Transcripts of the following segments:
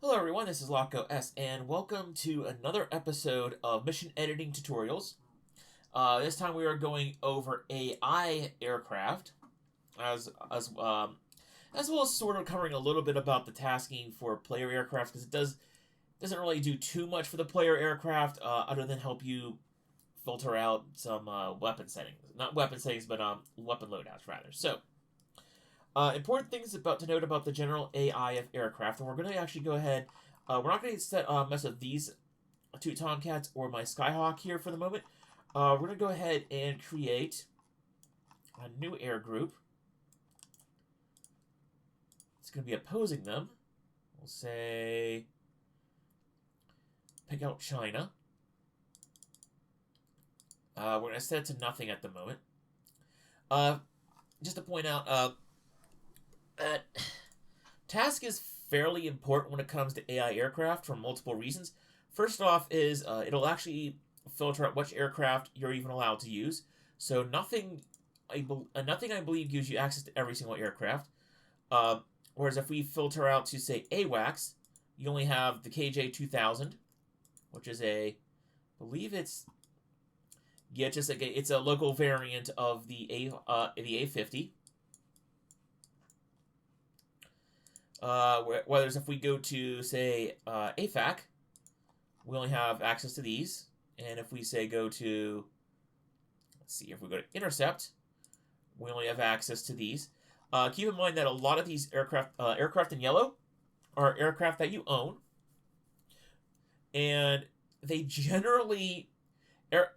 Hello everyone, this is Locko S, and welcome to another episode of Mission Editing Tutorials. This time we are going over AI aircraft, as well as sort of covering a little bit about the tasking for player aircraft, because doesn't really do too much for the player aircraft, other than help you filter out some weapon settings, not weapon settings, but weapon loadouts rather. So. Important things to note about the general AI of aircraft, and we're going to actually go ahead. We're not going to mess with these two Tomcats or my Skyhawk here for the moment. We're going to go ahead and create a new air group. It's going to be opposing them. We'll say pick out China. We're going to set it to nothing at the moment. Just to point out, task is fairly important when it comes to AI aircraft for multiple reasons. First off is it'll actually filter out which aircraft you're even allowed to use. So nothing I believe gives you access to every single aircraft. Whereas if we filter out to, say, AWACS, you only have the KJ-2000, which is I believe it's a local variant of the A50. Whereas if we go to, say, AFAC, we only have access to these. And if we, say, go to, let's see, if we go to Intercept, we only have access to these. Keep in mind that a lot of these aircraft in yellow are aircraft that you own. And they generally,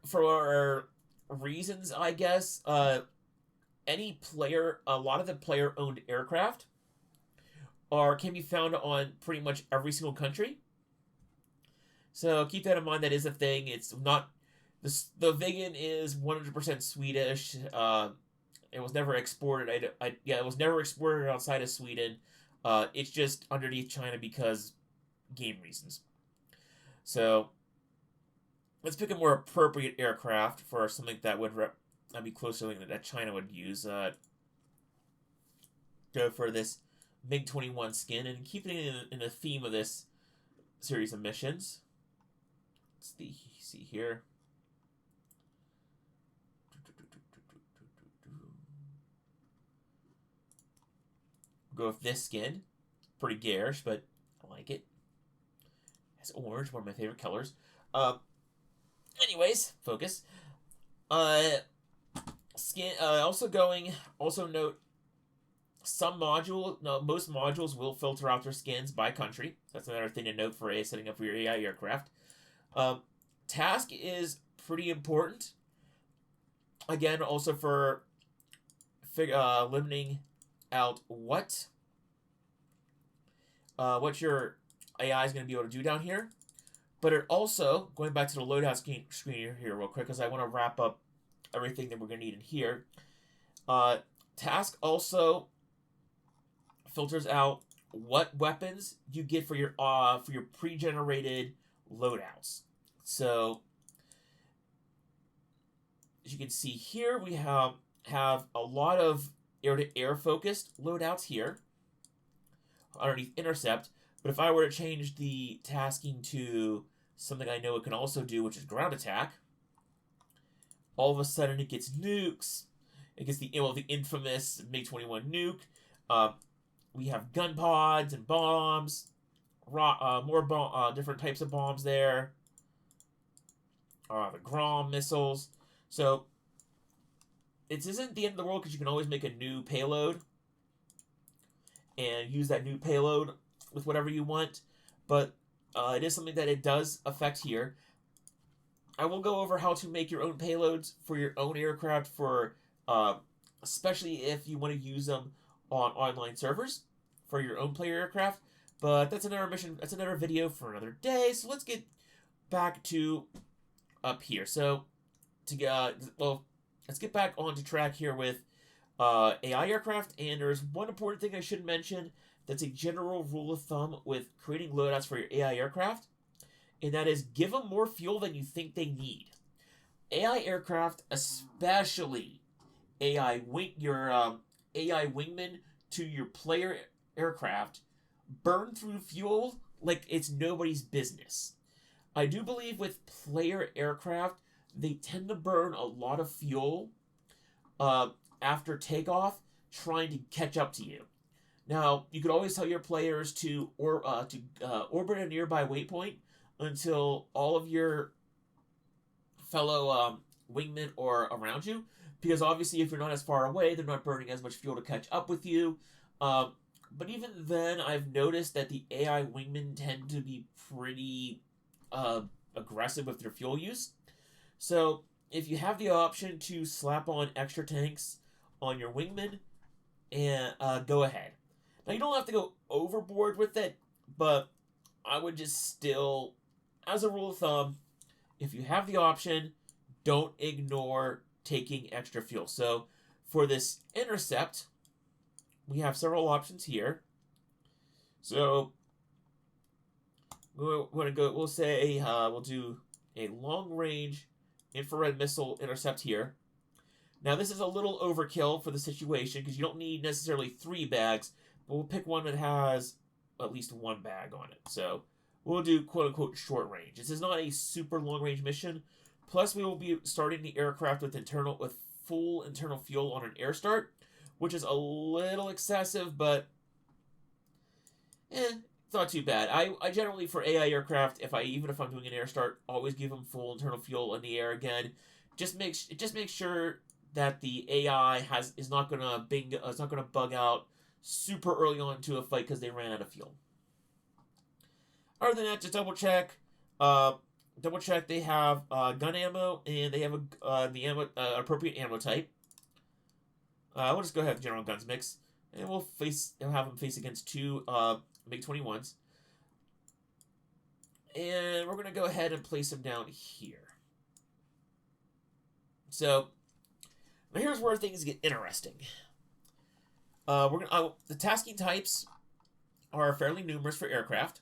for reasons, I guess, a lot of the player-owned aircraft can be found on pretty much every single country. So keep that in mind. That is a thing. It's not the Viggen is 100% Swedish. It was never exported. It was never exported outside of Sweden. It's just underneath China because game reasons. So let's pick a more appropriate aircraft for something that would be close to something that China would use. Go for this MiG-21 skin and keep it in the theme of this series of missions. Let's see here. Go with this skin. Pretty garish, but I like it. It's orange, one of my favorite colors. Anyways, focus. Skin. Also note. Most modules will filter out their skins by country. That's another thing to note for setting up for your AI aircraft. Task is pretty important. Again, also for limiting out what your AI is going to be able to do down here. But it also, going back to the loadout screen here real quick, because I want to wrap up everything that we're going to need in here. Task also filters out what weapons you get for your pre-generated loadouts. So as you can see here, we have a lot of air-to-air focused loadouts here underneath Intercept. But if I were to change the tasking to something I know it can also do, which is ground attack, all of a sudden it gets nukes. It gets the infamous MiG-21 nuke. We have gun pods and bombs, more different types of bombs there. The Grom missiles. So it isn't the end of the world because you can always make a new payload and use that new payload with whatever you want. But it is something that it does affect here. I will go over how to make your own payloads for your own aircraft for especially if you want to use them on online servers for your own player aircraft. But that's another mission. That's another video for another day. So let's get back to up here. So let's get back onto track here with AI aircraft. And there's one important thing I should mention. That's a general rule of thumb with creating loadouts for your AI aircraft, and that is give them more fuel than you think they need. AI aircraft, especially your AI wingman to your player aircraft, burn through fuel like it's nobody's business. I do believe with player aircraft, they tend to burn a lot of fuel after takeoff, trying to catch up to you. Now, you could always tell your players to orbit a nearby waypoint until all of your fellow wingmen are around you, because obviously if you're not as far away, they're not burning as much fuel to catch up with you. But even then, I've noticed that the AI wingmen tend to be pretty aggressive with their fuel use. So if you have the option to slap on extra tanks on your wingmen, and go ahead. Now, you don't have to go overboard with it, but I would just still, as a rule of thumb, if you have the option, don't ignore taking extra fuel. So for this intercept, we have several options here. So we'll say we'll do a long range infrared missile intercept here. Now this is a little overkill for the situation because you don't need necessarily 3 bags, but we'll pick one that has at least 1 bag on it. So we'll do quote-unquote short range. This is not a super long-range mission. Plus, we will be starting the aircraft with full internal fuel on an air start, which is a little excessive, but it's not too bad. I generally, for AI aircraft, even if I'm doing an air start, always give them full internal fuel in the air again. Just make sure that the AI is not gonna bug out super early on into a fight because they ran out of fuel. Other than that, just double check. They have gun ammo and they have the ammo appropriate ammo type. We'll just go ahead with general guns mix, and we'll have them face against 2 MiG-21s, and we're gonna go ahead and place them down here. So now here's where things get interesting. The tasking types are fairly numerous for aircraft.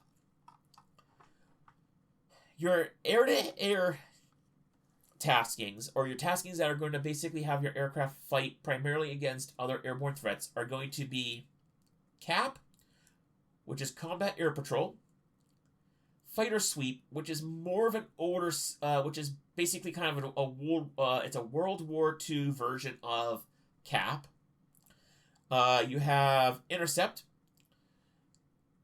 Your air-to-air taskings, or your taskings that are going to basically have your aircraft fight primarily against other airborne threats, are going to be CAP, which is Combat Air Patrol, Fighter Sweep, which is more of an older, which is basically kind of it's a World War II version of CAP. You have Intercept,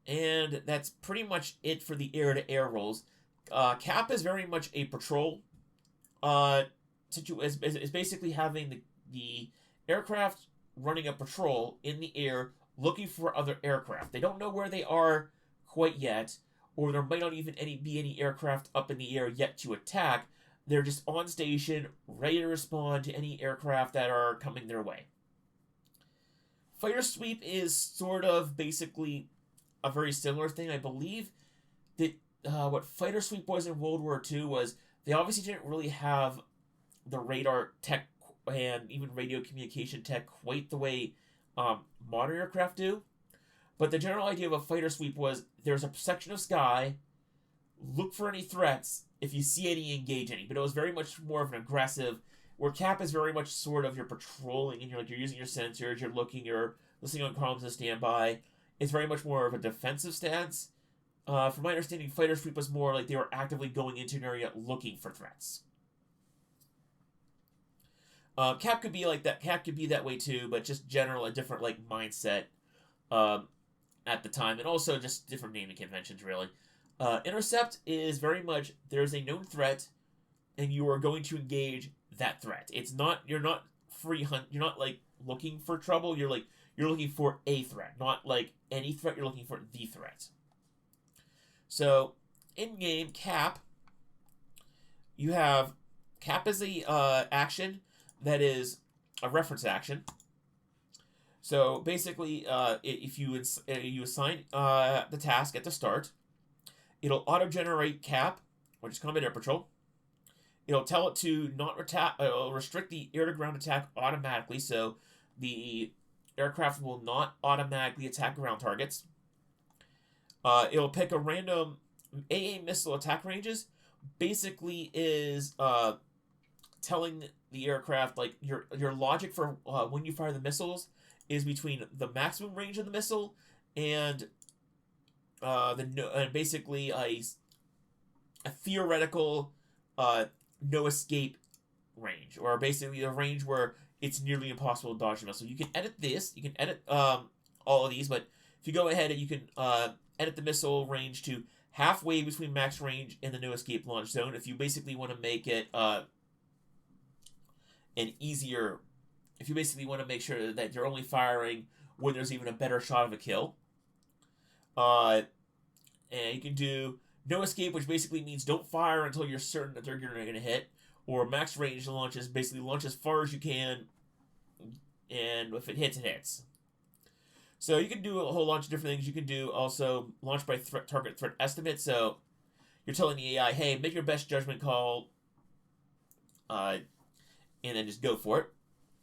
and that's pretty much it for the air-to-air roles. CAP is very much a patrol. Is basically having the aircraft running a patrol in the air, looking for other aircraft. They don't know where they are quite yet, or there might not even be any aircraft up in the air yet to attack. They're just on station, ready to respond to any aircraft that are coming their way. Fighter Sweep is sort of basically a very similar thing. I believe that what Fighter Sweep was in World War II was they obviously didn't really have the radar tech and even radio communication tech quite the way modern aircraft do. But the general idea of a fighter sweep was there's a section of sky, look for any threats, if you see any, engage any. But it was very much more of an aggressive, where CAP is very much sort of you're patrolling and you're using your sensors, you're looking, you're listening on comms to standby. It's very much more of a defensive stance. From my understanding, fighter sweep was more like they were actively going into an area looking for threats. CAP could be like that. CAP could be that way too, but just a different mindset at the time, and also just different naming conventions, really. Intercept is very much there's a known threat, and you are going to engage that threat. It's not you're not free hunt. You're not looking for trouble. You're looking for a threat, not any threat. You're looking for the threat. So in game CAP, you have CAP as a action that is a reference action. So basically, if you assign the task at the start, it'll auto-generate CAP, which is Combat Air Patrol. It'll tell it to not it'll restrict the air-to-ground attack automatically, so the aircraft will not automatically attack ground targets. It'll pick a random AA missile attack ranges. Basically, is telling the aircraft your logic for when you fire the missiles is between the maximum range of the missile and basically a theoretical no escape range, or basically a range where it's nearly impossible to dodge the missile. You can edit this. You can edit all of these, but if you go ahead and you can edit the missile range to halfway between max range and the no escape launch zone, if you basically want to make it an easier, if you basically want to make sure that you're only firing when there's even a better shot of a kill. And you can do no escape, which basically means don't fire until you're certain that they're going to hit. Or max range launches, basically launch as far as you can, and if it hits, it hits. So you can do a whole bunch of different things. You can do also launch by target threat estimate. So you're telling the AI, hey, make your best judgment call, and then just go for it.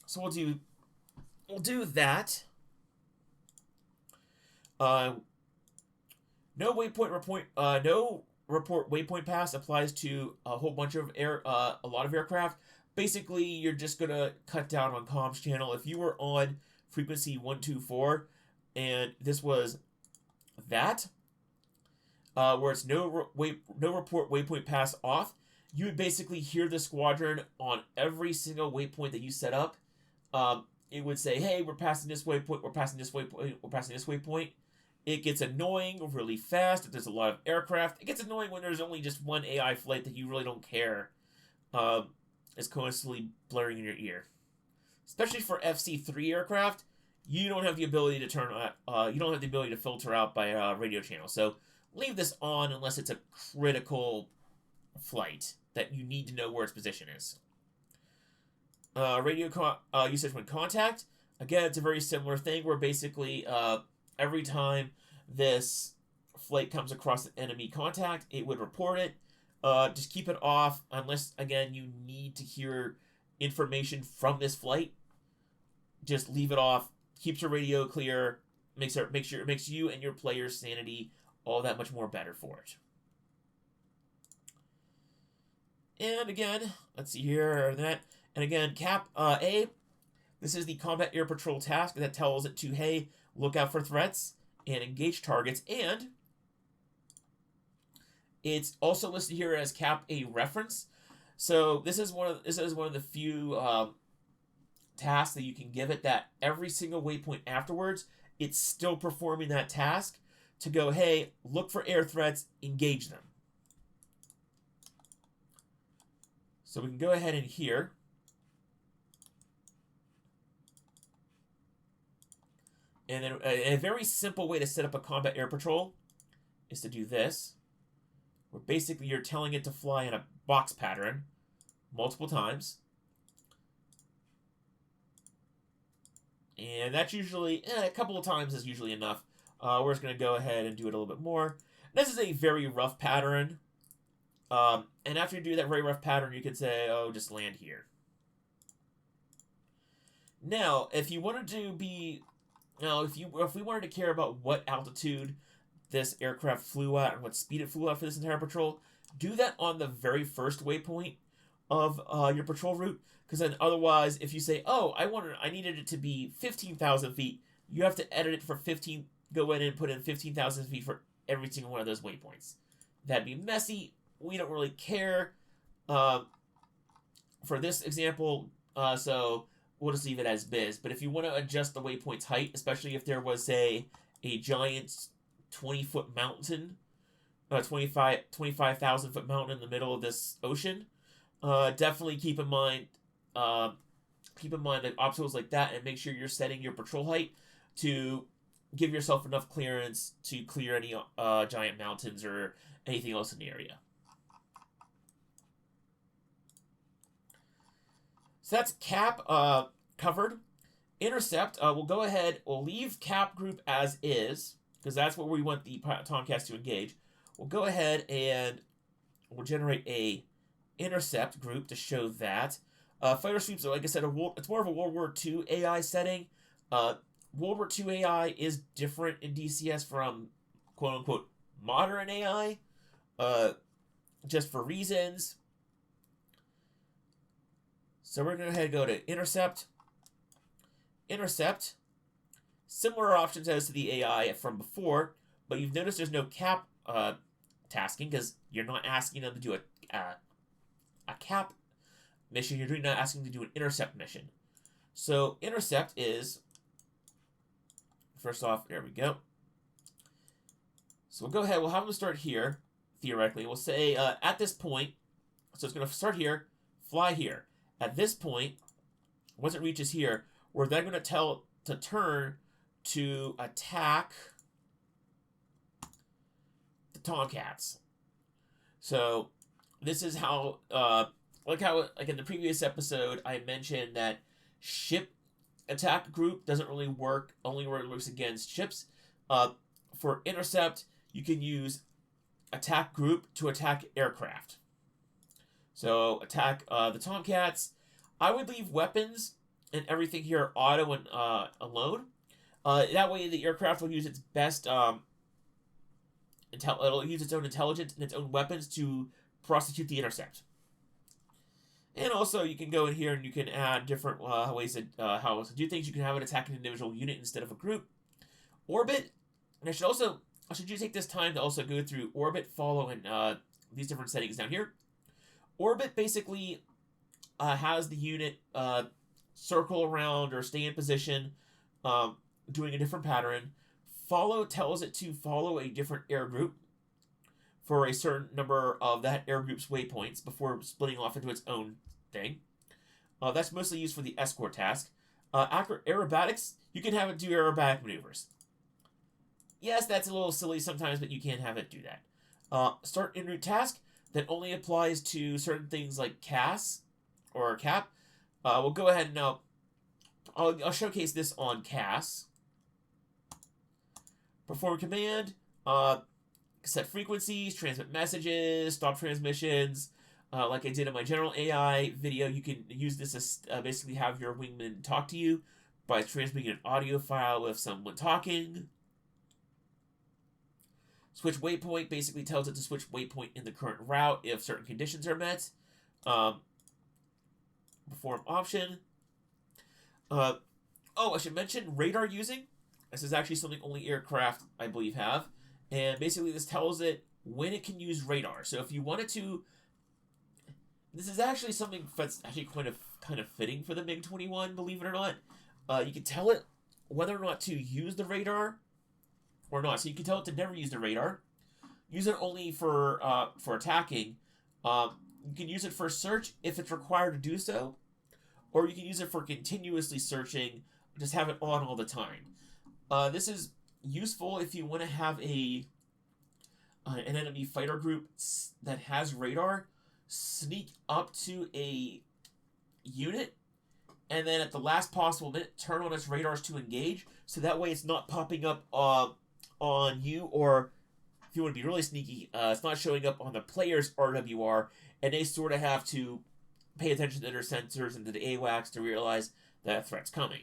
So we'll do that. No report waypoint pass applies to a whole bunch of a lot of aircraft. Basically, you're just gonna cut down on comms channel. If you were on frequency 124, and this was that, where it's no report waypoint pass off, you would basically hear the squadron on every single waypoint that you set up. It would say, hey, we're passing this waypoint, we're passing this waypoint, we're passing this waypoint. It gets annoying really fast if there's a lot of aircraft. It gets annoying when there's only just one AI flight that you really don't care. It's constantly blaring in your ear. Especially for FC3 aircraft, you don't have the ability to you don't have the ability to filter out by radio channel. So leave this on unless it's a critical flight that you need to know where its position is. Radio usage when contact. Again, it's a very similar thing where basically every time this flight comes across an enemy contact, it would report it. Just keep it off unless, again, you need to hear information from this flight. Just leave it off. Keeps your radio clear. Makes you and your player's sanity all that much more better for it. And again, let's see here that. And again, Cap A. This is the combat air patrol task that tells it to, hey, look out for threats and engage targets, and it's also listed here as Cap A reference. So this is one of the few tasks that you can give it that every single waypoint afterwards, it's still performing that task to go, hey, look for air threats, engage them. So we can go ahead and here. And then a very simple way to set up a combat air patrol is to do this, where basically you're telling it to fly in a box pattern multiple times. And that's usually, a couple of times is usually enough. We're just going to go ahead and do it a little bit more. This is a very rough pattern. And after you do that very rough pattern, you can say, oh, just land here. Now, if you wanted to be... Now, if we wanted to care about what altitude this aircraft flew at and what speed it flew at for this entire patrol, do that on the very first waypoint of your patrol route. Because then otherwise, if you say, oh, I needed it to be 15,000 feet, you have to edit it for 15, go in and put in 15,000 feet for every single one of those waypoints. That'd be messy. We don't really care for this example, so we'll just leave it as biz. But if you want to adjust the waypoint's height, especially if there was a giant 20-foot mountain, 25,000 foot mountain in the middle of this ocean, definitely keep in mind that obstacles like that, and make sure you're setting your patrol height to give yourself enough clearance to clear any giant mountains or anything else in the area. So that's cap covered. Intercept, we'll go ahead, we'll leave cap group as is, because that's where we want the Tomcats to engage. We'll go ahead and we'll generate a intercept group to show that. Fighter sweeps, like I said, it's more of a World War II AI setting. World War II AI is different in DCS from quote-unquote modern AI, just for reasons. So we're going to go ahead and go to intercept. Intercept. Similar options as to the AI from before. but you've noticed there's no cap tasking because you're not asking them to do a cap mission. You're not asking them to do an intercept mission. So intercept is, first off, there we go. So we'll go ahead. We'll have them start here, theoretically. We'll say at this point, so it's going to start here, fly here. At this point, once it reaches here, we're then going to tell to turn to attack the Tomcats. So this is how, like in the previous episode, I mentioned that ship attack group doesn't really work, only works against ships. For intercept, you can use attack group to attack aircraft. So attack the Tomcats. I would leave weapons and everything here auto and alone. That way the aircraft will use its best it'll use its own intelligence and its own weapons to prosecute the intercept. And also you can go in here and you can add different ways that how to do things. You can have it attack an individual unit instead of a group. Orbit, and I should you take this time to also go through orbit, follow, and these different settings down here. Orbit basically has the unit circle around or stay in position, doing a different pattern. Follow tells it to follow a different air group for a certain number of that air group's waypoints before splitting off into its own thing. That's mostly used for the escort task. Aerobatics, you can have it do aerobatic maneuvers. Yes, that's a little silly sometimes, but you can have it do that. Start en route task, that only applies to certain things like CAS or CAP. We'll go ahead and now I'll showcase this on CAS. Perform command, set frequencies, transmit messages, stop transmissions. Like I did in my general AI video, you can use this as basically have your wingman talk to you by transmitting an audio file with someone talking. Switch waypoint basically tells it to switch waypoint in the current route if certain conditions are met. Perform option. Oh, I should mention radar using. This is actually something only aircraft, I believe, have. And basically this tells it when it can use radar. So if you wanted to... This is actually something that's actually kind of fitting for the MiG-21, believe it or not. You can tell it whether or not to use the radar or not. So you can tell it to never use the radar. Use it only for attacking. You can use it for search if it's required to do so. Or you can use it for continuously searching. Just have it on all the time. This is useful if you want to have an enemy fighter group that has radar sneak up to a unit and then at the last possible minute turn on its radars to engage, so that way it's not popping up on you, or if you want to be really sneaky, it's not showing up on the player's RWR, and they sort of have to pay attention to their sensors and to the AWACS to realize that a threat's coming.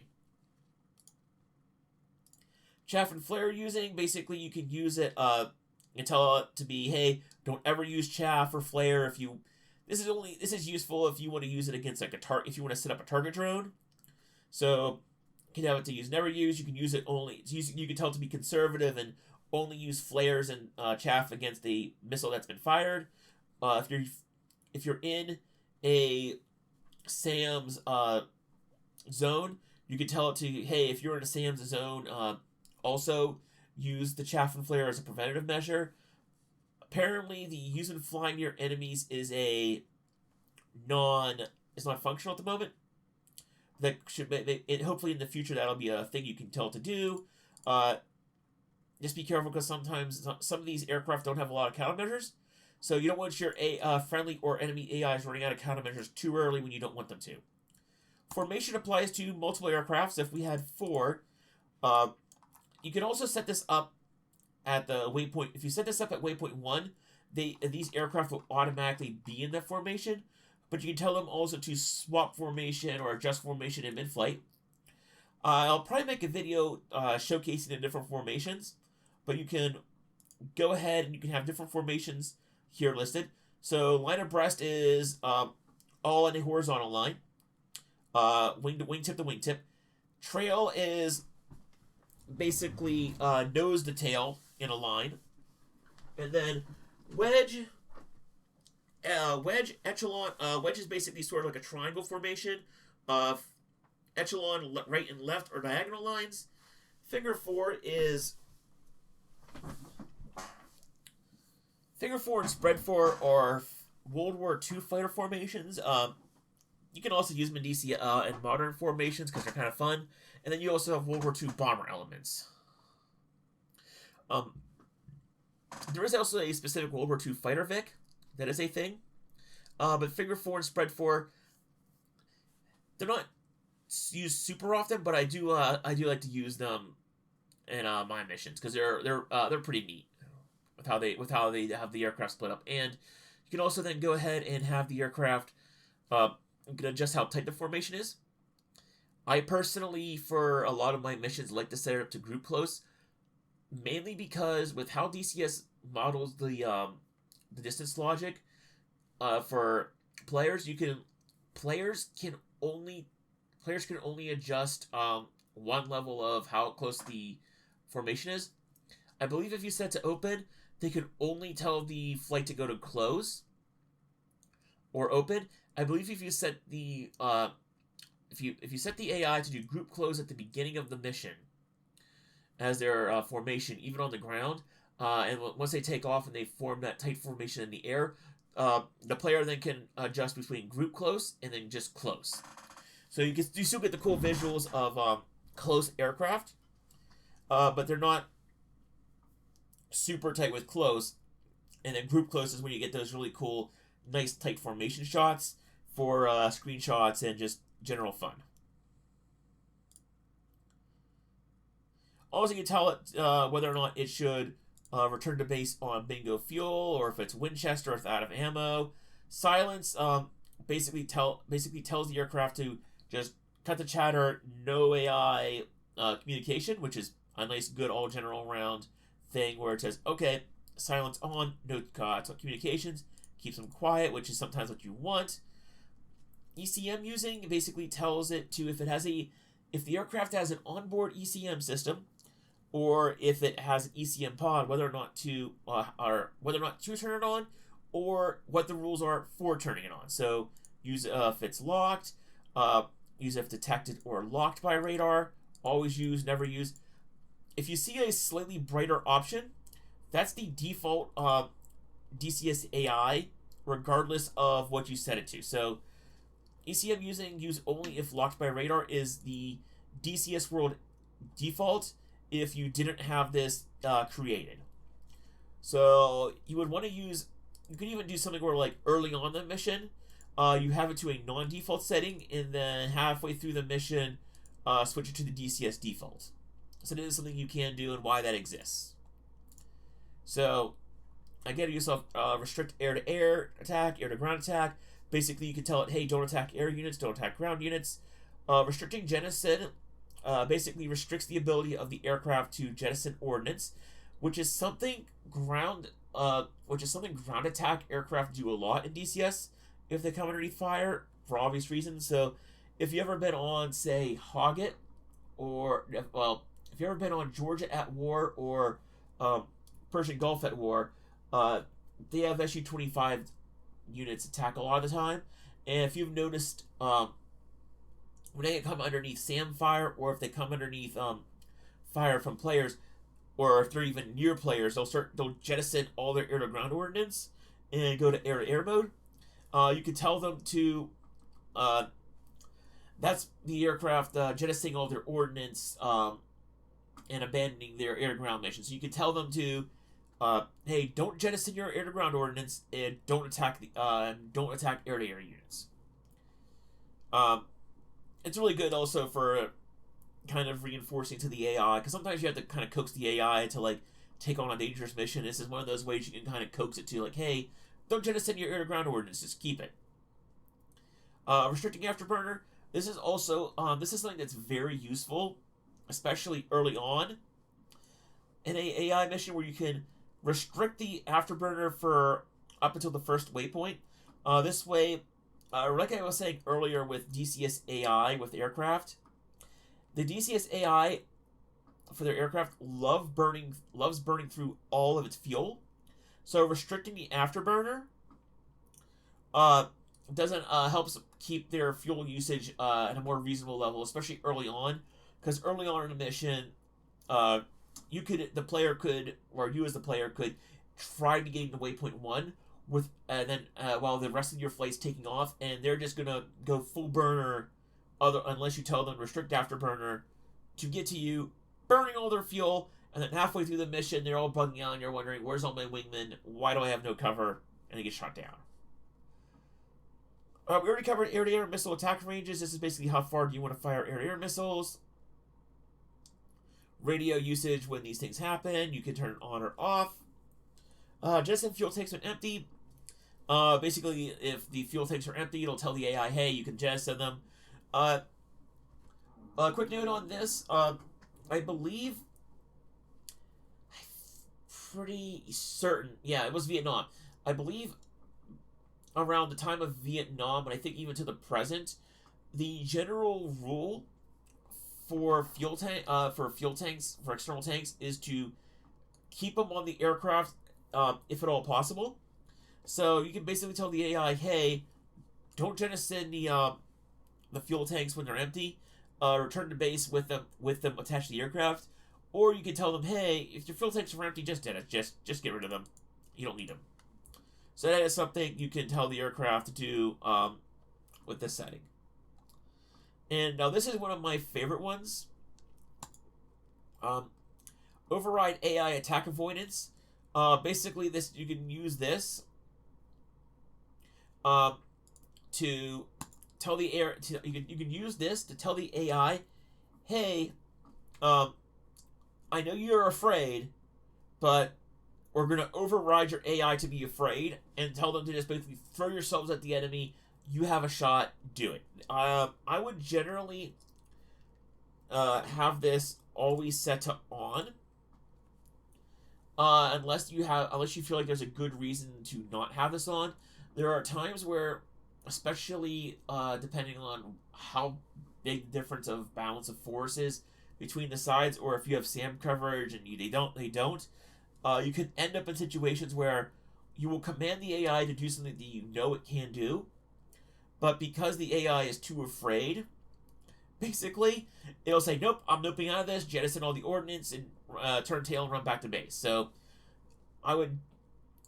Chaff and flare using, basically you can use it and tell it to be, hey, don't ever use chaff or flare if you... This is useful if you want to use it against like if you want to set up a target drone. So you can have it to use never use. You can use it only. You can tell it to be conservative and only use flares and chaff against a missile that's been fired. If you're in a SAM's zone, you can tell it to, hey, if you're in a SAM's zone, also use the chaff and flare as a preventative measure. Apparently, the use and flying near enemies is it's not functional at the moment. That should be, hopefully in the future that'll be a thing you can tell it to do. Just be careful because sometimes some of these aircraft don't have a lot of countermeasures, so you don't want your friendly or enemy AIs running out of countermeasures too early when you don't want them to. Formation applies to multiple aircrafts. If we had 4, you can also set this up at the waypoint. If you set this up at waypoint 1, these aircraft will automatically be in that formation, but you can tell them also to swap formation or adjust formation in mid-flight. I'll probably make a video showcasing the different formations, but you can go ahead and you can have different formations here listed. So line abreast is all in a horizontal line. Wingtip to wingtip. Trail is basically nose to tail in a line. And then wedge, echelon. Wedge is basically sort of like a triangle formation of echelon, right and left, or diagonal lines. Figure four and spread four are World War II fighter formations. You can also use them in DCS in modern formations because they're kind of fun. And then you also have World War II bomber elements. There is also a specific World War II fighter Vic. That is a thing. But figure four and spread four, they're not used super often, but I do like to use them in my missions because they're pretty neat with how they have the aircraft split up. And you can also then go ahead and have the aircraft. You can adjust how tight the formation is. I personally, for a lot of my missions, like to set it up to group close, mainly because with how DCS models the distance logic for players, players can only adjust one level of how close the formation is. I believe if you set to open, they could only tell the flight to go to close or open. I believe if you set the if you set the AI to do group close at the beginning of the mission as their formation, even on the ground, and once they take off and they form that tight formation in the air, the player then can adjust between group close and then just close. So you still get the cool visuals of close aircraft, but they're not super tight with close. And then group close is when you get those really cool, nice tight formation shots for screenshots and just general fun. Also, you can tell it whether or not it should return to base on bingo fuel, or if it's Winchester, or if it's out of ammo. Silence basically tells the aircraft to just cut the chatter, no AI communication, which is a nice, good, all general round thing where it says, okay, silence on, no communications, keeps them quiet, which is sometimes what you want. ECM using basically tells it to, if the aircraft has an onboard ECM system, or if it has an ECM pod, whether or not to turn it on, or what the rules are for turning it on. So use if it's locked, use if detected or locked by radar, always use, never use. If you see a slightly brighter option, that's the default DCS AI, regardless of what you set it to. So ECM use only if locked by radar is the DCS World default if you didn't have this created. So you would want to use, you could even do something where, like, early on the mission, you have it to a non-default setting, and then halfway through the mission, switch it to the DCS default. So this is something you can do and why that exists. So again, you yourself restrict air-to-air attack, air-to-ground attack. Basically, you can tell it, hey, don't attack air units, don't attack ground units. Restricting jettison basically restricts the ability of the aircraft to jettison ordnance, which is something ground attack aircraft do a lot in DCS if they come underneath fire for obvious reasons. So if you ever been on, say, Hoggett, or if you ever been on Georgia at War or Persian Gulf at War, they have Su-25 units attack a lot of the time. And if you've noticed, when they come underneath SAM fire, or if they come underneath fire from players, or if they're even near players, they'll jettison all their air-to-ground ordnance and go to air-to-air mode. You can tell them to, that's the aircraft jettisoning all their ordnance and abandoning their air-to-ground mission. So you can tell them to, hey, don't jettison your air-to-ground ordnance and don't attack air-to-air units. It's really good also for kind of reinforcing to the AI, because sometimes you have to kind of coax the AI to, like, take on a dangerous mission. This is one of those ways you can kind of coax it to, like, hey, don't jettison your air-to-ground ordnance, just keep it. Restricting afterburner. This is also this is something that's very useful, especially early on in a AI mission, where you can restrict the afterburner for up until the first waypoint. This way, like I was saying earlier with DCS AI with aircraft, the DCS AI for their aircraft loves burning through all of its fuel. So restricting the afterburner doesn't helps keep their fuel usage at a more reasonable level, especially early on, because early on in a mission, the player could, or you as the player could, try to get into waypoint 1 with, and then while the rest of your flight's taking off, and they're just gonna go full burner, unless you tell them restrict afterburner to get to you, burning all their fuel, and then halfway through the mission, they're all bugging out, and you're wondering, where's all my wingmen? Why do I have no cover? And they get shot down. We already covered air-to-air missile attack ranges. This is basically how far do you want to fire air-to-air missiles. Radio usage when these things happen. You can turn it on or off. Jettison fuel tanks when empty. Basically, if the fuel tanks are empty, it'll tell the AI, hey, you can jettison them. Quick note on this. I believe... pretty certain. Yeah, it was Vietnam. I believe around the time of Vietnam, and I think even to the present, the general rule for fuel tanks, for external tanks, is to keep them on the aircraft if at all possible. So you can basically tell the AI, hey, don't jettison the fuel tanks when they're empty. Return to base with them attached to the aircraft. Or you can tell them, hey, if your fuel tanks are empty, just get rid of them. You don't need them. So that is something you can tell the aircraft to do with this setting. And now this is one of my favorite ones. Override AI attack avoidance. Basically, you can use this to tell the you can use this to tell the AI, hey, I know you're afraid, but we're going to override your AI to be afraid and tell them to just basically throw yourselves at the enemy. You have a shot. Do it. I would generally have this always set to on, unless you feel like there's a good reason to not have this on. There are times where, especially depending on how big the difference of balance of force is between the sides, or if you have SAM coverage and they don't, you can end up in situations where you will command the AI to do something that you know it can do, but because the AI is too afraid, basically, it'll say, nope, I'm noping out of this, jettison all the ordnance, and turn tail and run back to base. So, I would,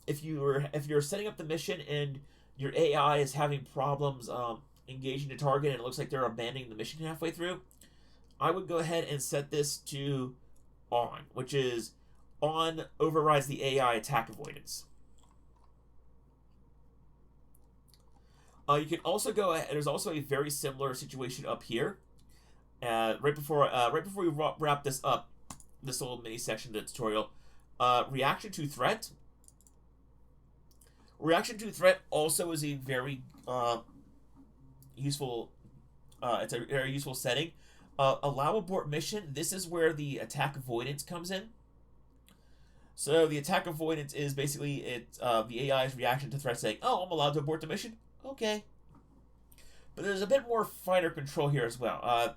if you're setting up the mission and your AI is having problems engaging the target and it looks like they're abandoning the mission halfway through, I would go ahead and set this to on, which is on overrides the AI attack avoidance. You can also go ahead, there's also a very similar situation up here. Right before we wrap this up, this little mini section of the tutorial, reaction to threat. Reaction to threat also is a very useful. It's a very useful setting. Allow abort mission. This is where the attack avoidance comes in. So the attack avoidance is basically the AI's reaction to threat saying, "Oh, I'm allowed to abort the mission." Okay. But there's a bit more finer control here as well.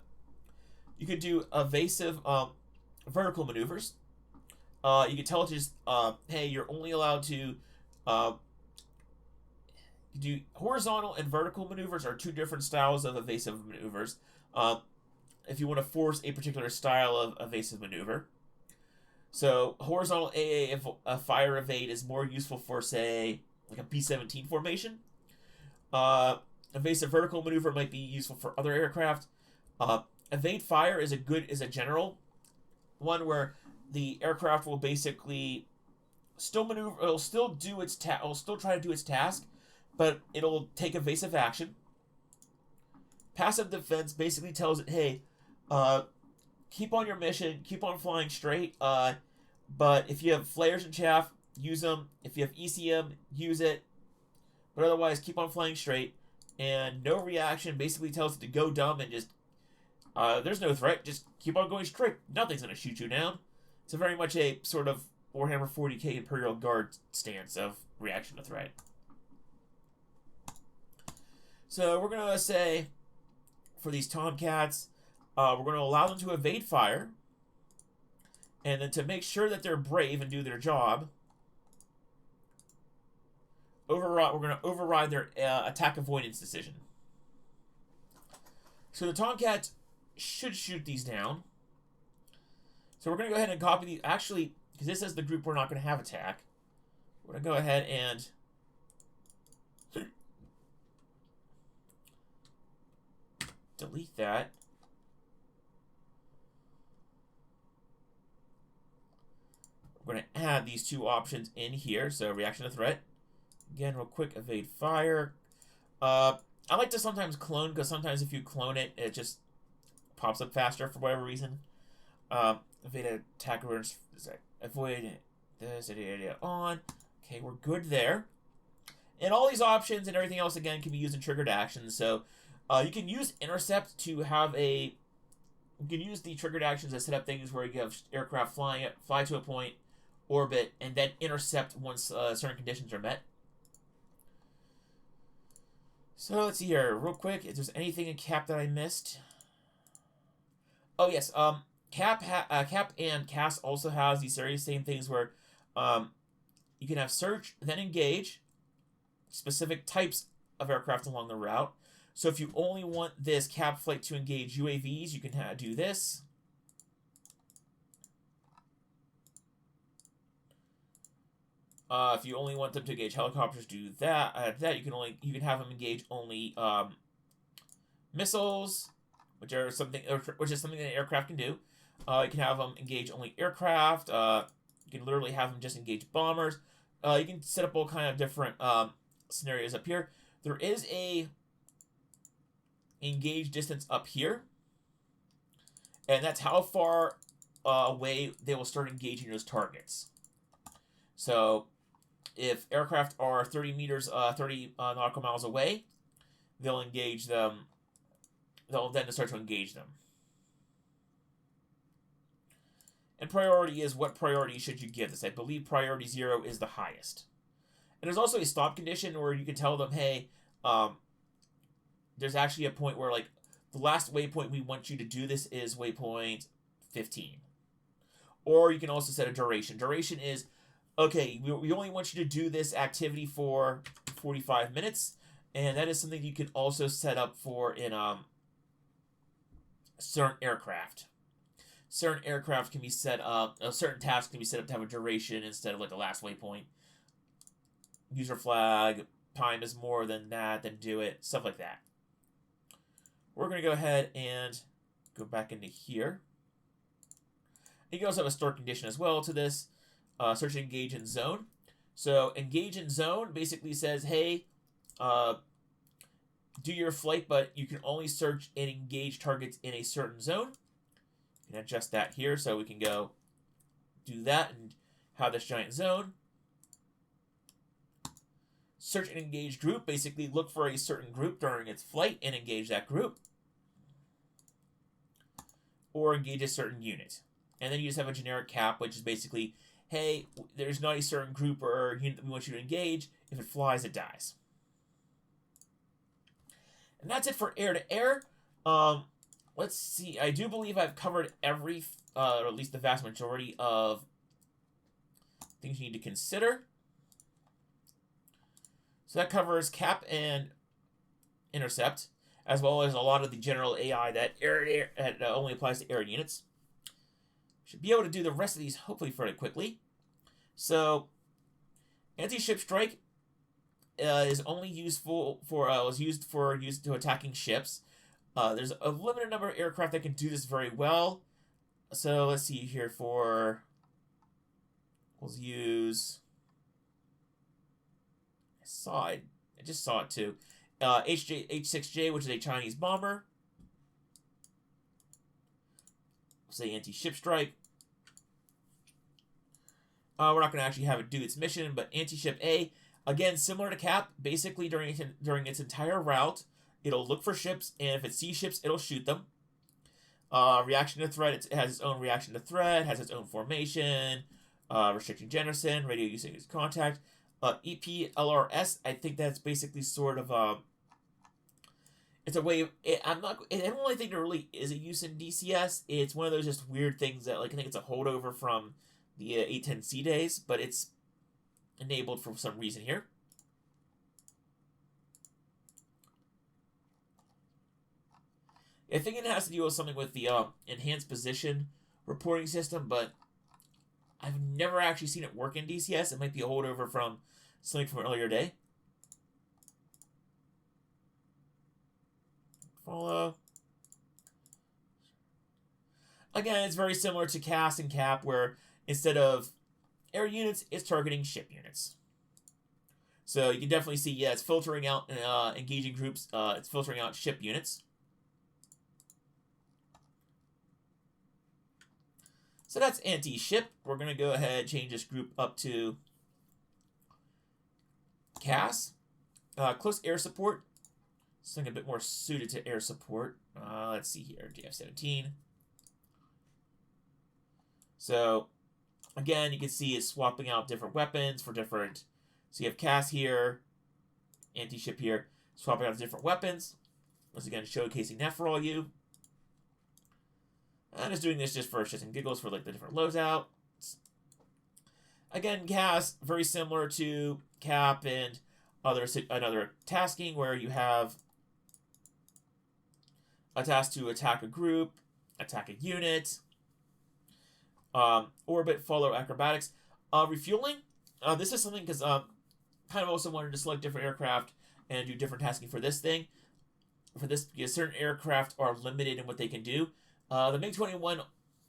You could do evasive vertical maneuvers. You could tell it just, hey, you're only allowed to do horizontal and vertical maneuvers are two different styles of evasive maneuvers. If you want to force a particular style of evasive maneuver. So horizontal AA fire evade is more useful for, say, like a B-17 formation. Evasive vertical maneuver might be useful for other aircraft. Evade fire is a general one where the aircraft will basically still maneuver. It'll still do its it'll still try to do its task, but it'll take evasive action. Passive defense basically tells it, hey, keep on your mission, keep on flying straight. But if you have flares and chaff, use them. If you have ECM, use it. But otherwise, keep on flying straight. And no reaction basically tells it to go dumb and just, there's no threat, just keep on going straight. Nothing's going to shoot you down. It's a very much a sort of Warhammer 40k Imperial Guard stance of reaction to threat. So we're going to say, for these Tomcats, we're going to allow them to evade fire. And then to make sure that they're brave and do their job, we're going to override their attack avoidance decision. So the Tomcat should shoot these down. So we're going to go ahead and copy these. Actually, because this is the group we're not going to have attack, we're going to go ahead and delete that. We're going to add these two options in here. So reaction to threat. Again, real quick, evade fire. I like to sometimes clone, because sometimes if you clone it, it just pops up faster for whatever reason. Evade attack, avoid this area on. Okay, we're good there. And all these options and everything else, again, can be used in triggered actions. So you can use intercept to have a... You can use the triggered actions to set up things where you have aircraft fly to a point, orbit, and then intercept once certain conditions are met. So let's see here, real quick, if there's anything in Cap that I missed. Oh yes, Cap and CAS also has these very same things where you can have search, then engage specific types of aircraft along the route. So if you only want this Cap flight to engage UAVs, you can do this. If you only want them to engage helicopters, do that. You can have them engage only missiles, which is something that an aircraft can do. You can have them engage only aircraft. You can literally have them just engage bombers. You can set up all kind of different scenarios up here. There is a engage distance up here, and that's how far away they will start engaging those targets. So if aircraft are 30 nautical miles away, they'll engage them. They'll then start to engage them. And priority is, what priority should you give this? I believe priority 0 is the highest. And there's also a stop condition where you can tell them, hey, there's actually a point where, like, the last waypoint we want you to do this is waypoint 15. Or you can also set a duration. Duration is, okay, we only want you to do this activity for 45 minutes. And that is something you can also set up for in certain aircraft. Certain aircraft can be set up, certain tasks can be set up to have a duration instead of like a last waypoint. User flag, time is more than that, then do it, stuff like that. We're going to go ahead and go back into here. You can also have a store condition as well to this. Search and engage in zone. So engage in zone basically says, hey, do your flight, but you can only search and engage targets in a certain zone. You can adjust that here, so we can go do that and have this giant zone. Search and engage group, basically look for a certain group during its flight and engage that group. Or engage a certain unit. And then you just have a generic cap, which is basically, hey, there's not a certain group or unit that we want you to engage. If it flies, it dies. And that's it for air-to-air. Let's see. I do believe I've covered every, or at least the vast majority of things you need to consider. So that covers cap and intercept, as well as a lot of the general AI that only applies to air units. Should be able to do the rest of these hopefully fairly quickly. So, anti-ship strike is only useful for was used to attacking ships. There's a limited number of aircraft that can do this very well. So let's see here for. We'll use. I just saw it too. H6J, which is a Chinese bomber. Say anti-ship strike. We're not going to actually have it do its mission, but anti-ship A, again, similar to Cap, basically during its entire route, it'll look for ships, and if it sees ships, it'll shoot them. Reaction to threat, it has its own reaction to threat, has its own formation, restricting Jensen, radio using its contact. EPLRS, I think that's basically sort of it's a way of, I'm not. I don't really think there really is a use in DCS. It's one of those just weird things that, like, I think it's a holdover from the 810C days, but it's enabled for some reason here. I think it has to do with something with the enhanced position reporting system, but I've never actually seen it work in DCS. It might be a holdover from something from an earlier day. Follow. Again, it's very similar to CAS and CAP, where instead of air units, it's targeting ship units. So you can definitely see, yeah, it's filtering out engaging groups. It's filtering out ship units. So that's anti-ship. We're going to go ahead and change this group up to CAS. Close air support. Something a bit more suited to air support. Let's see here, JF-17. So, again, you can see it's swapping out different weapons for different... So you have CAS here, anti-ship here, swapping out different weapons. Once again, showcasing that for all you. I'm just doing this just for shits and giggles for, like, the different loadouts. Again, CAS, very similar to CAP and another tasking where you have a task to attack a group, attack a unit, orbit, follow, acrobatics. Refueling, this is something because kind of also wanted to select different aircraft and do different tasking for this thing. For this, because certain aircraft are limited in what they can do. The MiG-21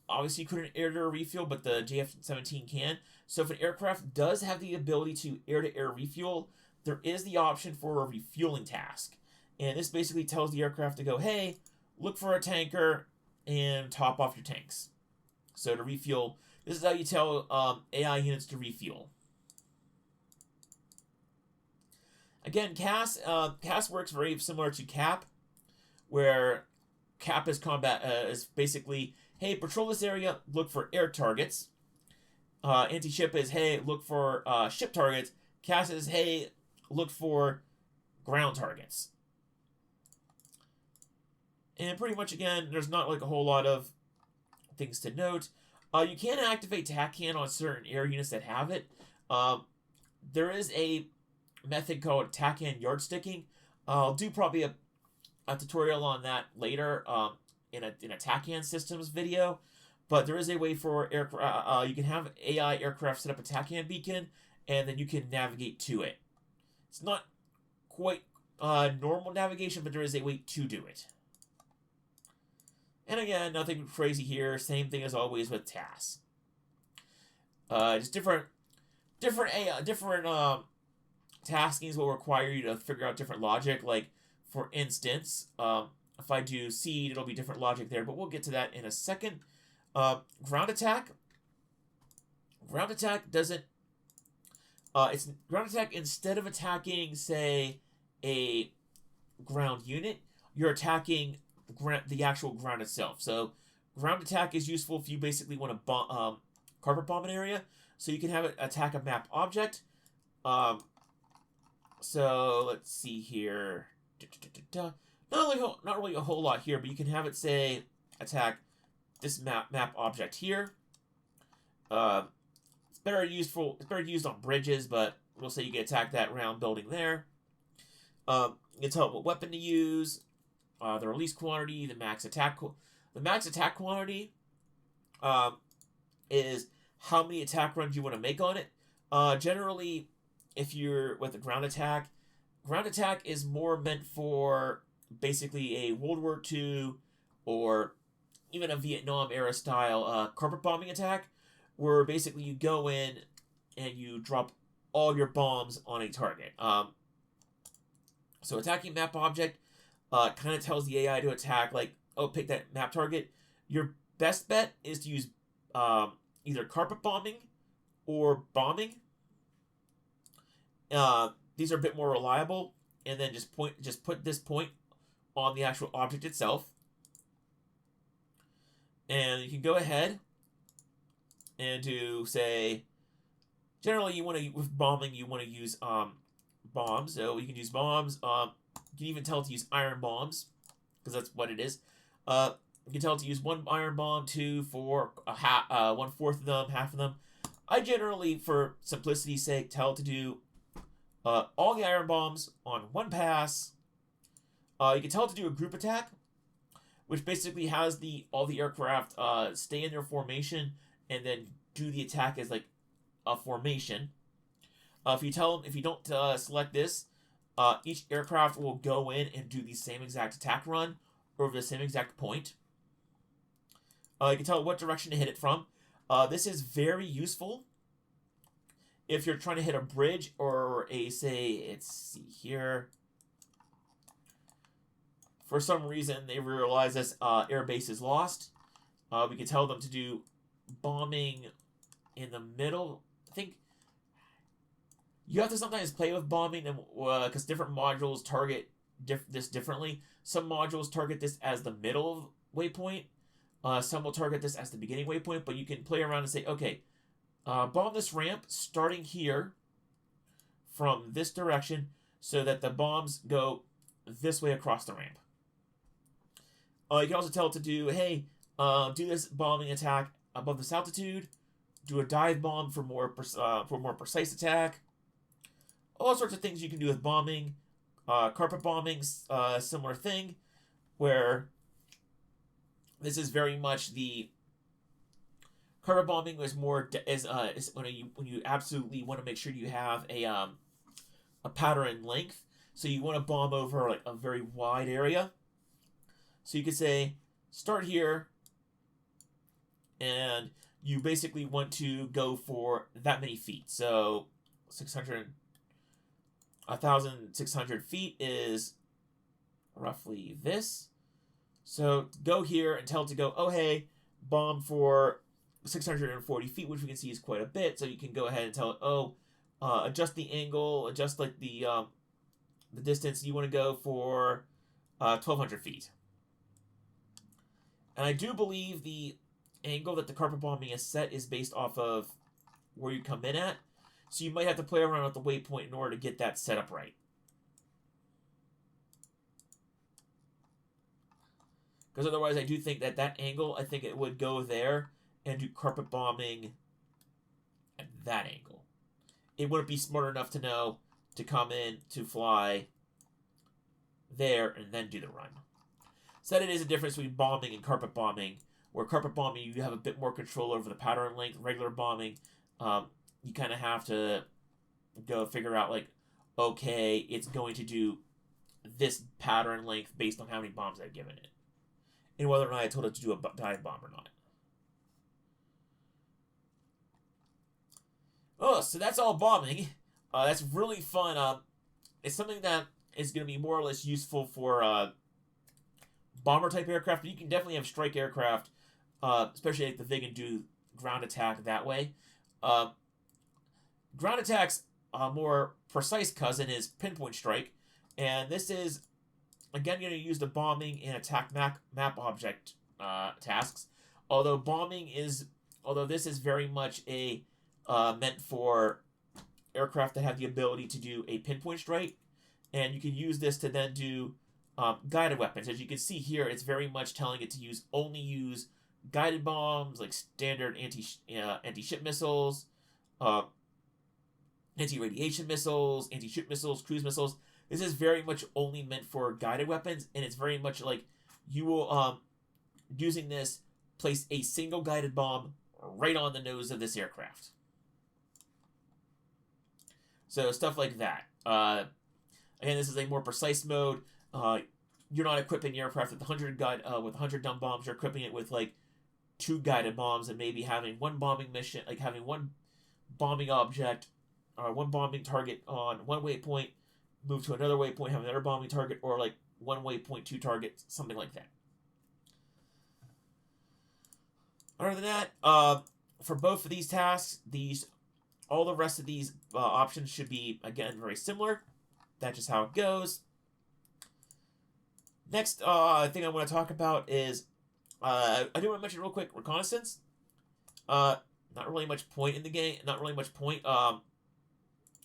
obviously couldn't air-to-air refuel, but the JF-17 can. So if an aircraft does have the ability to air-to-air refuel, there is the option for a refueling task. And this basically tells the aircraft to go, hey, look for a tanker and top off your tanks. So to refuel, this is how you tell AI units to refuel. Again, CAS works very similar to CAP, where CAP is combat is basically, hey, patrol this area, look for air targets. Anti-ship is, hey, look for ship targets. CAS is, hey, look for ground targets. And pretty much, again, there's not like a whole lot of things to note. You can activate TACAN on certain air units that have it. There is a method called TACAN yardsticking. I'll do probably a tutorial on that later in a TACAN systems video. But there is a way for aircraft. You can have AI aircraft set up a TACAN beacon, and then you can navigate to it. It's not quite normal navigation, but there is a way to do it. And again, nothing crazy here. Same thing as always with TAS. Just different taskings will require you to figure out different logic. Like, for instance, if I do seed, it'll be different logic there, but we'll get to that in a second. Ground attack. Ground attack doesn't... it's ground attack, instead of attacking, say, a ground unit, you're attacking the actual ground itself. So ground attack is useful if you basically want to carpet bomb an area. So you can have it attack a map object. So let's see here. Not really a whole lot here, but you can have it say attack this map object here. It's better used on bridges, but we'll say you can attack that round building there. You can tell it what weapon to use, the release quantity, the max attack quantity is how many attack runs you want to make on it. Generally, if you're with a ground attack is more meant for basically a World War II or even a Vietnam era style carpet bombing attack, where basically you go in and you drop all your bombs on a target. So attacking map object kind of tells the AI to attack, like, oh, pick that map target. Your best bet is to use either carpet bombing or bombing. These are a bit more reliable, and then just put this point on the actual object itself. And you can go ahead and do, say, generally with bombing you want to use bombs. So you can use bombs. You can even tell it to use iron bombs, because that's what it is. You can tell it to use 1 iron bomb, 2, 4, 1/4 of them, half of them. I generally, for simplicity's sake, tell it to do all the iron bombs on 1 pass. You can tell it to do a group attack, which basically has all the aircraft stay in their formation and then do the attack as like a formation. If you don't select this, each aircraft will go in and do the same exact attack run over the same exact point. You can tell what direction to hit it from. This is very useful if you're trying to hit a bridge or let's see here. For some reason, they realize this airbase is lost. We can tell them to do bombing in the middle. I think you have to sometimes play with bombing because different modules target this differently. Some modules target this as the middle waypoint. Some will target this as the beginning waypoint, but you can play around and say, okay, bomb this ramp starting here from this direction so that the bombs go this way across the ramp. You can also tell it to do, hey, do this bombing attack above this altitude, do a dive bomb for more precise attack. All sorts of things you can do with bombing. Carpet bombing, similar thing, where this is very much the carpet bombing is more is when you absolutely want to make sure you have a pattern length, so you want to bomb over like a very wide area. So you could say start here, and you basically want to go for that many feet. So 1,600 feet is roughly this. So go here and tell it to go, oh hey, bomb for 640 feet, which we can see is quite a bit. So you can go ahead and tell it, adjust the angle, adjust like the distance. You want to go for 1,200 feet. And I do believe the angle that the carpet bombing is set is based off of where you come in at. So you might have to play around with the waypoint in order to get that set up right. Because otherwise I do think that angle, I think it would go there and do carpet bombing at that angle. It wouldn't be smart enough to know to come in, to fly there, and then do the run. So that it is a difference between bombing and carpet bombing, where carpet bombing, you have a bit more control over the pattern length. Regular bombing, you kind of have to go figure out, like, okay, it's going to do this pattern length based on how many bombs I've given it. And whether or not I told it to do a dive bomb or not. Oh, so that's all bombing. That's really fun. It's something that is going to be more or less useful for bomber-type aircraft, but you can definitely have strike aircraft, especially like the VIG, and do ground attack that way. Ground attack's more precise cousin is pinpoint strike, and this is, again, going to use the bombing and attack map object tasks. Although this is very much a meant for aircraft that have the ability to do a pinpoint strike, and you can use this to then do guided weapons. As you can see here, it's very much telling it to only use guided bombs, like standard anti-ship missiles, anti-radiation missiles, anti-ship missiles, cruise missiles. This is very much only meant for guided weapons, and it's very much like you will, using this, place a single guided bomb right on the nose of this aircraft. So stuff like that. Again, this is a more precise mode. You're not equipping the aircraft with 100 dumb bombs. You're equipping it with like 2 guided bombs, and maybe having one bombing mission, like having one bombing object or one bombing target on one waypoint, move to another waypoint, have another bombing target, or like one waypoint, 2 targets, something like that. Other than that, for both of these tasks, all the rest of these options should be, again, very similar. That's just how it goes. Next thing I want to talk about is, I do want to mention real quick, reconnaissance. Not really much point in the game. Not really much point.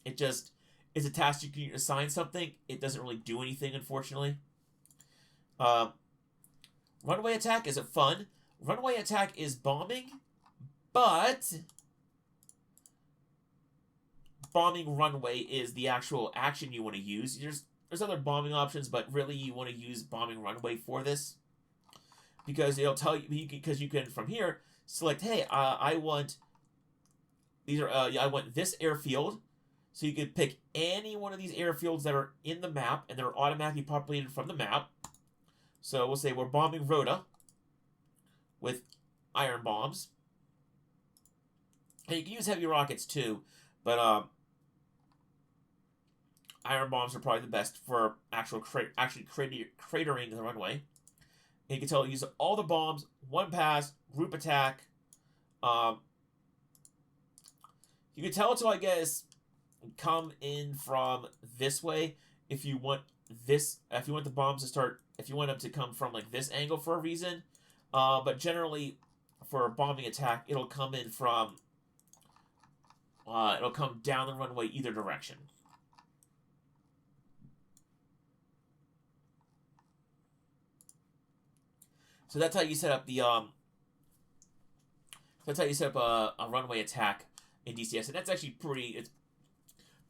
It's is a task you can assign something. It doesn't really do anything, unfortunately. Um, Runway attack is fun. Runway attack is bombing, but bombing runway is the actual action you want to use. There's other bombing options, but really you want to use bombing runway for this because it'll tell you, because you can from here select, hey, I want I want this airfield. So you can pick any one of these airfields that are in the map, and they're automatically populated from the map. So we'll say we're bombing Rhoda with iron bombs. And you can use heavy rockets too, but iron bombs are probably the best for actually cratering the runway. And you can tell use all the bombs, one pass, group attack. You can tell to, I guess, come in from this way if you want this. If you want the bombs to start, if you want them to come from like this angle for a reason. But generally, for a bombing attack, it'll come in from. It'll come down the runway either direction. So that's how you set up the That's how you set up a runway attack in DCS, and that's actually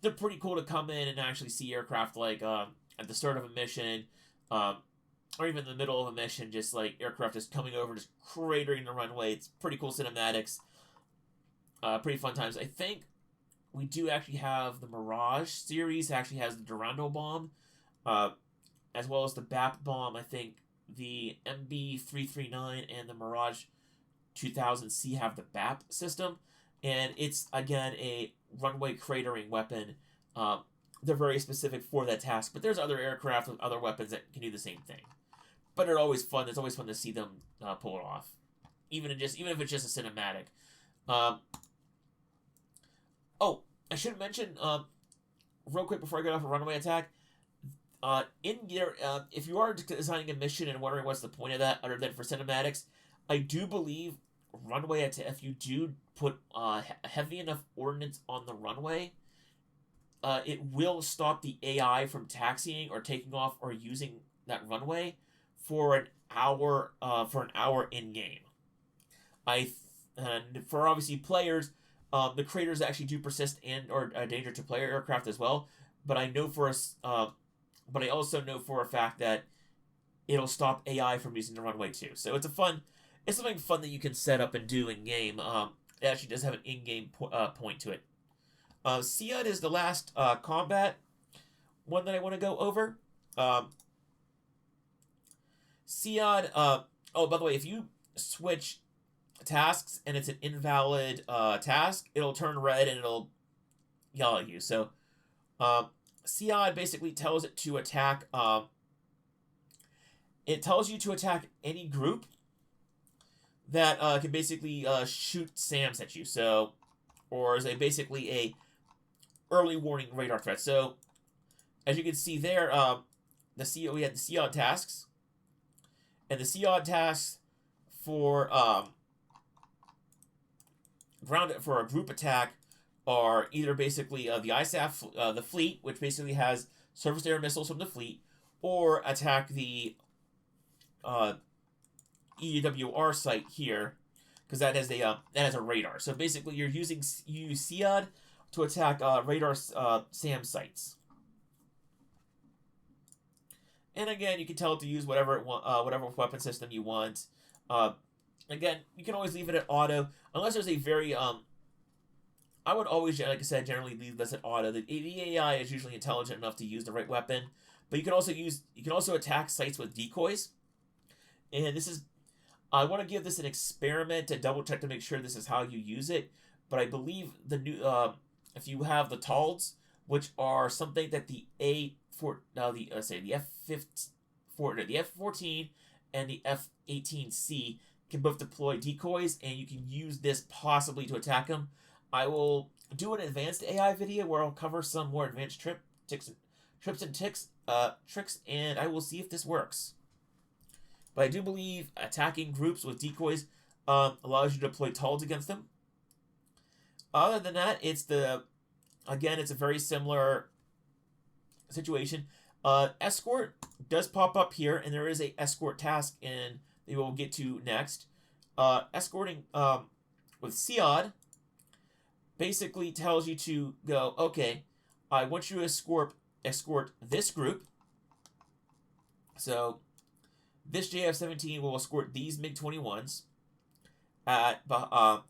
they're pretty cool to come in and actually see aircraft like at the start of a mission, or even in the middle of a mission, just like aircraft just coming over, just cratering the runway. It's pretty cool cinematics. Pretty fun times. I think we do actually have the Mirage series. Actually has the Durando bomb, as well as the BAP bomb. I think the MB339 and the Mirage 2000C have the BAP system, and it's again a runway cratering weapon. They're very specific for that task, but there's other aircraft with other weapons that can do the same thing. But they're always fun. It's always fun to see them pull it off, even if it's just a cinematic. Oh, I should mention real quick before I get off a runway attack. In your if you are designing a mission and wondering what's the point of that other than for cinematics, I do believe runway attack. If you do put heavy enough ordnance on the runway, it will stop the AI from taxiing or taking off or using that runway for an hour. In game. And for obviously players, the craters actually do persist and or a danger to player aircraft as well. But I know but I also know for a fact that it'll stop AI from using the runway too. So it's something fun that you can set up and do in game. It actually does have an in-game point to it. Siad is the last combat one that I want to go over. Siad. Oh, by the way, if you switch tasks and it's an invalid task, it'll turn red and it'll yell at you. So, Siad basically tells it to attack. It tells you to attack any group that can basically shoot SAMs at you. So, or is basically a early warning radar threat. So, as you can see there, we had the Siad tasks, and the Siad tasks for for a group attack are either basically the ISAF, the fleet, which basically has surface air missiles from the fleet, or attack the EWR site here, because that has a radar. So basically, you use SIAD to attack radar SAM sites. And again, you can tell it to use whatever weapon system you want. Again, you can always leave it at auto, unless there's a very I would always, like I said, generally leave this at auto. The AI is usually intelligent enough to use the right weapon, but you can also attack sites with decoys. And I want to give this an experiment to double check to make sure this is how you use it. But I believe the new if you have the TALDs, which are something that the F-14 and the F-18C can both deploy decoys, and you can use this possibly to attack them. I will do an advanced AI video where I'll cover some more advanced tricks, and I will see if this works. But I do believe attacking groups with decoys allows you to deploy TALDs against them. Other than that, it's a very similar situation. Escort does pop up here, and there is a escort task, and we will get to next. Escorting with COD basically tells you to go, okay, I want you to escort this group. So this JF-17 will escort these MiG-21s. Now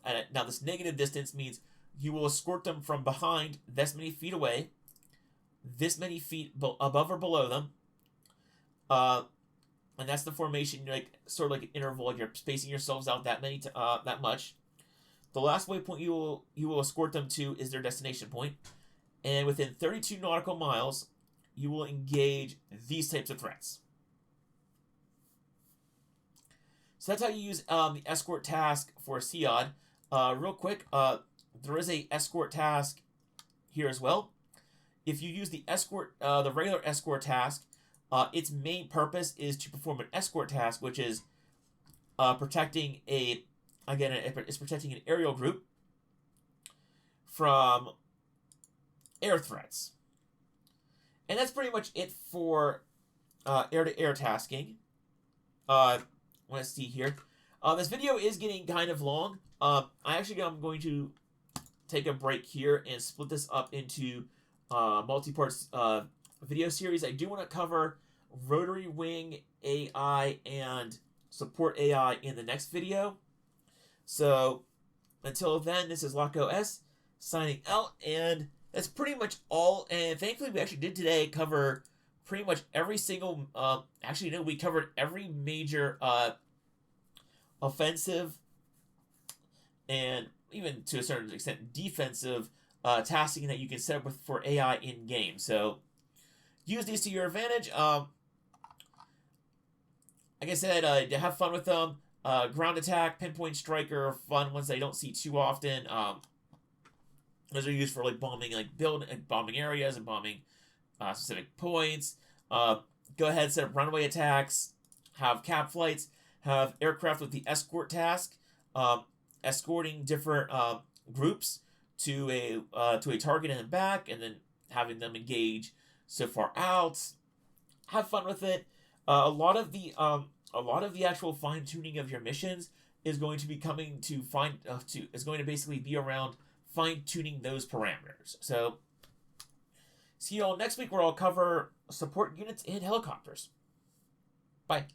this negative distance means you will escort them from behind this many feet away, this many feet above or below them. And that's the formation, like sort of like an interval, like you're spacing yourselves out that much. The last waypoint you will escort them to is their destination point, and within 32 nautical miles, you will engage these types of threats. So that's how you use the escort task for COD. Real quick, there is a escort task here as well. If you use the regular escort task, its main purpose is to perform an escort task, which is protecting it's protecting an aerial group from air threats. And that's pretty much it for air-to-air tasking. Let's see here. This video is getting kind of long. I'm going to take a break here and split this up into multi-part video series. I do want to cover rotary wing AI and support AI in the next video. So until then, this is Loco S signing out, and that's pretty much all. And thankfully, we actually did today cover pretty much every single. We covered every major offensive and even to a certain extent defensive tasking that you can set up for AI in game. So use these to your advantage. Like I said, have fun with them. Ground attack, pinpoint striker, fun ones that I don't see too often. Those are used for like bombing, bombing areas and bombing specific points. Go ahead, set up runway attacks, have cap flights, have aircraft with the escort task, escorting different groups to a target and back, and then having them engage so far out. Have fun with it. A lot of the actual fine tuning of your missions is going to be is going to basically be around fine tuning those parameters. So see you all next week, where I'll cover support units and helicopters. Bye.